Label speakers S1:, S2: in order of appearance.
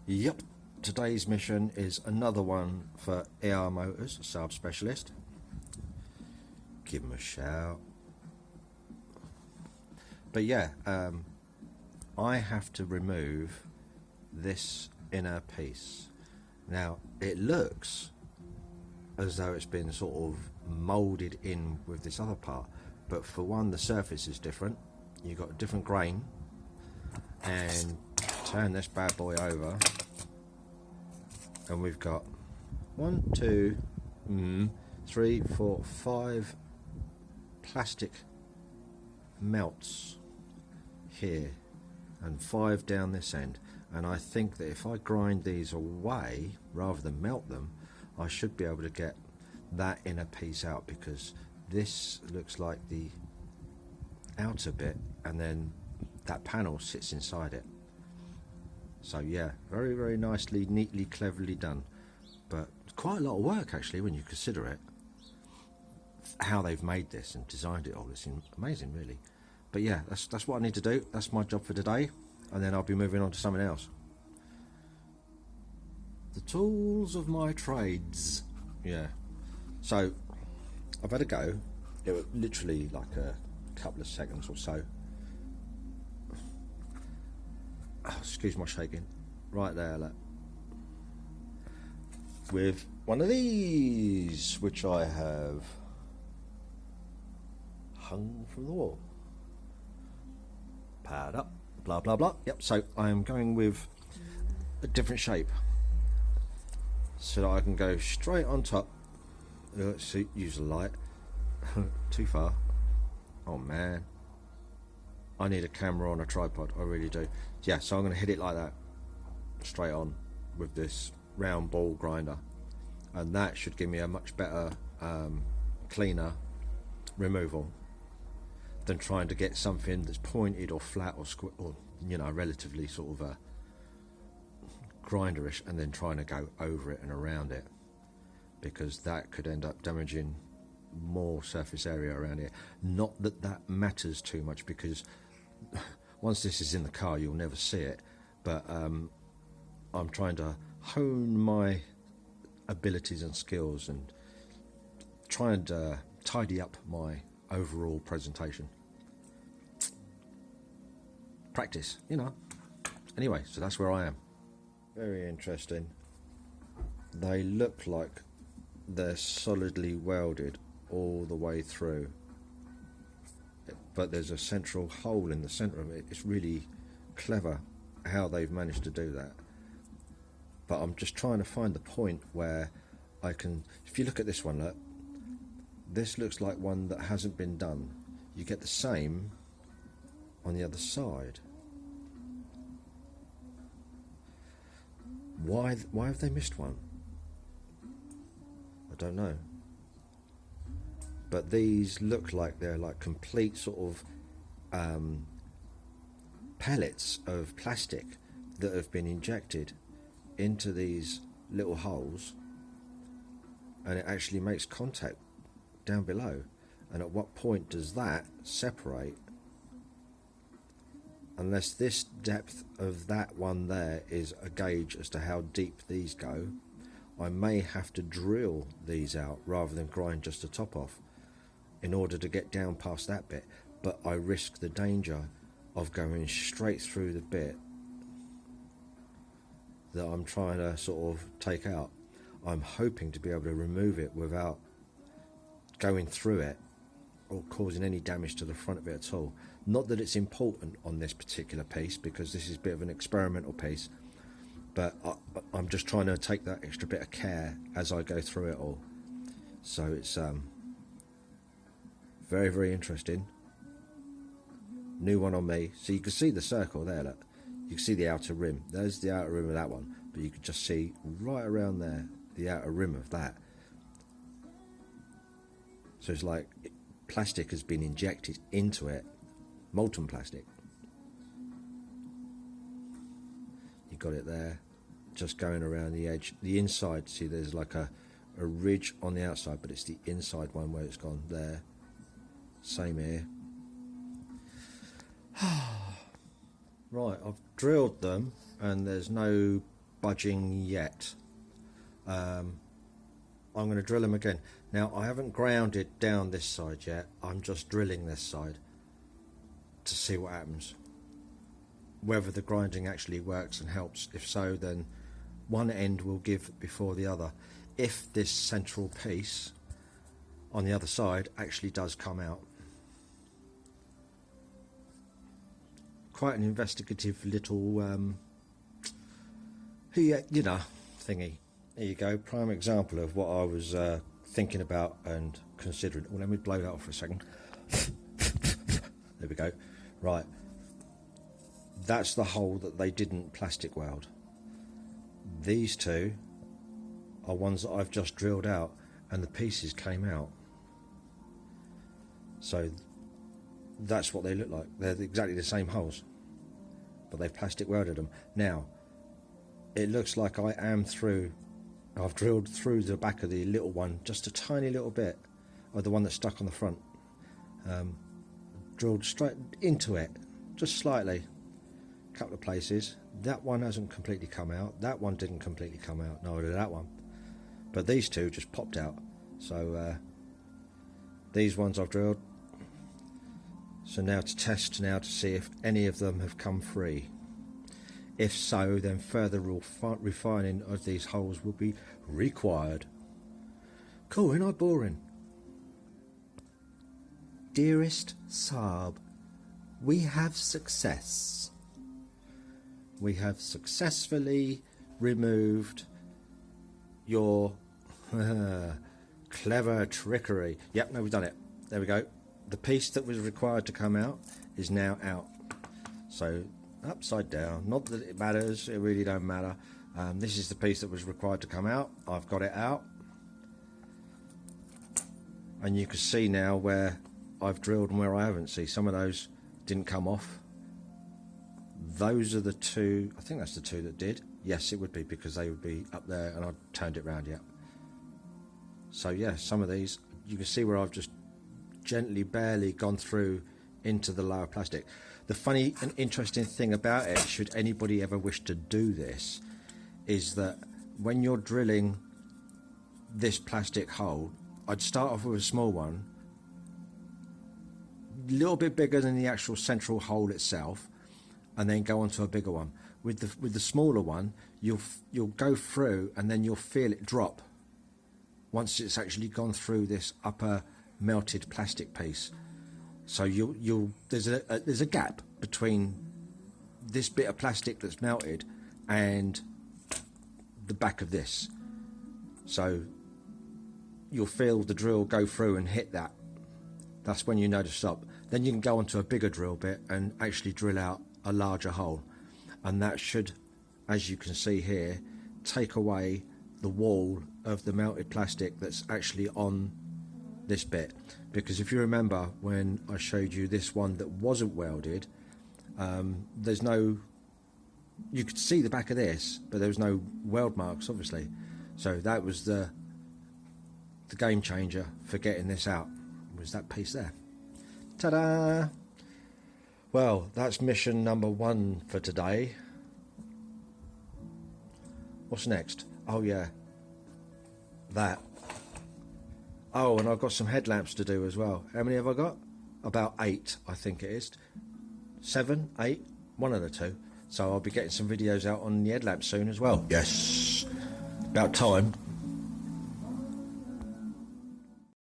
S1: Yep, today's mission is another one for AR Motors, sub specialist. Give them a shout. But yeah, I have to remove this inner piece. Now, it looks as though it's been sort of moulded in with this other part, but for one, the surface is different. You've got a different grain, and turn this bad boy over, and we've got 1, 2, 3, 4, 5 plastic melts here and 5 down this end, and I think that if I grind these away rather than melt them, I should be able to get that inner piece out, because this looks like the outer bit and then that panel sits inside it. So yeah, very, very nicely, neatly, cleverly done, but quite a lot of work actually when you consider it, how they've made this and designed it all. It's amazing, really. But yeah, that's what I need to do. That's my job for today, and then I'll be moving on to something else. The tools of my trades. Yeah, so I've had a go. It was literally like a couple of seconds or so. Oh, excuse my shaking. Right there, look. With one of these, which I have hung from the wall. Powered up, blah blah blah. Yep, so I am going with a different shape so that I can go straight on top. Let's use the light. Too far. Oh man, I need a camera on a tripod, I really do. Yeah, so I'm going to hit it like that, straight on, with this round ball grinder, and that should give me a much better, cleaner removal than trying to get something that's pointed or flat or you know, relatively sort of grinderish, and then trying to go over it and around it, because that could end up damaging more surface area around it. Not that that matters too much, because once this is in the car you'll never see it, but I'm trying to hone my abilities and skills and try and tidy up my overall presentation. Practice, you know. Anyway, so that's where I am. Very interesting. They look like they're solidly welded all the way through, but there's a central hole in the center of it. It's really clever how they've managed to do that, but I'm just trying to find the point where I can, if you look at this one, look, this looks like one that hasn't been done. You get the same on the other side. Why have they missed one? I don't know. But these look like they're like complete sort of pellets of plastic that have been injected into these little holes, and it actually makes contact down below. And at what point does that separate? Unless this depth of that one there is a gauge as to how deep these go, I may have to drill these out rather than grind just the top off in order to get down past that bit. But I risk the danger of going straight through the bit that I'm trying to sort of take out. I'm hoping to be able to remove it without going through it or causing any damage to the front of it at all. Not that it's important on this particular piece, because this is a bit of an experimental piece, but I'm just trying to take that extra bit of care as I go through it all. So it's very, very interesting. New one on me. So you can see the circle there, look. You can see the outer rim. There's the outer rim of that one, but you can just see right around there the outer rim of that. So it's like plastic has been injected into it, molten plastic. You got it there, just going around the edge. The inside, see there's like a ridge on the outside, but it's the inside one where it's gone there. Same here. Right, I've drilled them and there's no budging yet. I'm going to drill them again. Now, I haven't grounded down this side yet. I'm just drilling this side to see what happens. Whether the grinding actually works and helps. If so, then one end will give before the other. If this central piece on the other side actually does come out. Quite an investigative little you know, thingy. There you go, prime example of what I was thinking about and considering. Well, let me blow that off for a second. There we go. Right, that's the hole that they didn't plastic weld. These two are ones that I've just drilled out and the pieces came out. So that's what they look like. They're exactly the same holes, but they've plastic welded them. Now, it looks like I've drilled through the back of the little one just a tiny little bit, or the one that's stuck on the front. Drilled straight into it, just slightly, a couple of places. That one hasn't completely come out. That one didn't completely come out, nor did that one. But these two just popped out. So these ones I've drilled. So now to test now to see if any of them have come free. If so, then further refining of these holes will be required. Cool, ain't I boring? Dearest Saab, we have success. We have successfully removed your clever trickery. Yep, no, we've done it. There we go. The piece that was required to come out is now out. So upside down, not that it matters, it really don't matter. This is the piece that was required to come out. I've got it out, and you can see now where I've drilled and where I haven't. See, some of those didn't come off. Those are the two, I think that's the two that did. Yes, it would be, because they would be up there and I turned it round. Yeah, so yeah, some of these you can see where I've just gently, barely gone through into the lower plastic. The funny and interesting thing about it, should anybody ever wish to do this, is that when you're drilling this plastic hole, I'd start off with a small one, a little bit bigger than the actual central hole itself, and then go on to a bigger one. With the smaller one, you'll go through and then you'll feel it drop once it's actually gone through this upper melted plastic piece. So there's a gap between this bit of plastic that's melted and the back of this. So you'll feel the drill go through and hit that. That's when you know to stop. Then you can go onto a bigger drill bit and actually drill out a larger hole, and that should, as you can see here, take away the wall of the melted plastic that's actually on this bit. Because if you remember when I showed you this one that wasn't welded, there's no, you could see the back of this, but there was no weld marks, obviously. So that was the game changer for getting this out, was that piece there. Ta-da! Well, that's mission number 1 for today. What's next? Oh yeah, that. Oh, and I've got some headlamps to do as well. How many have I got? About 8, I think it is. 7, 8, one of the two. So I'll be getting some videos out on the headlamps soon as well. Yes, about time.